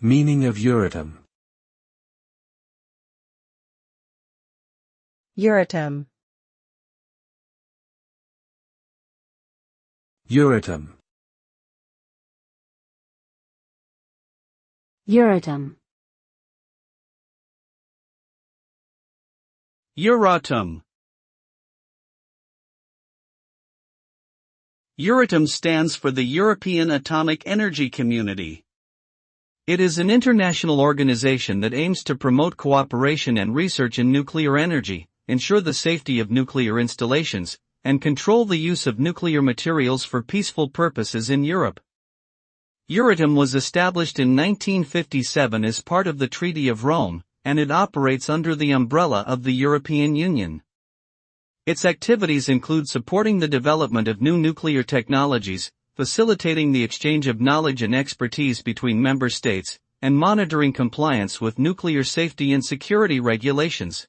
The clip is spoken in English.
Meaning of EURATOM. EURATOM. EURATOM. EURATOM. EURATOM. EURATOM stands for the European Atomic Energy Community. It is an international organization that aims to promote cooperation and research in nuclear energy, ensure the safety of nuclear installations, and control the use of nuclear materials for peaceful purposes in Europe. EURATOM was established in 1957 as part of the Treaty of Rome, and it operates under the umbrella of the European Union. Its activities include supporting the development of new nuclear technologies, facilitating the exchange of knowledge and expertise between member states, and monitoring compliance with nuclear safety and security regulations.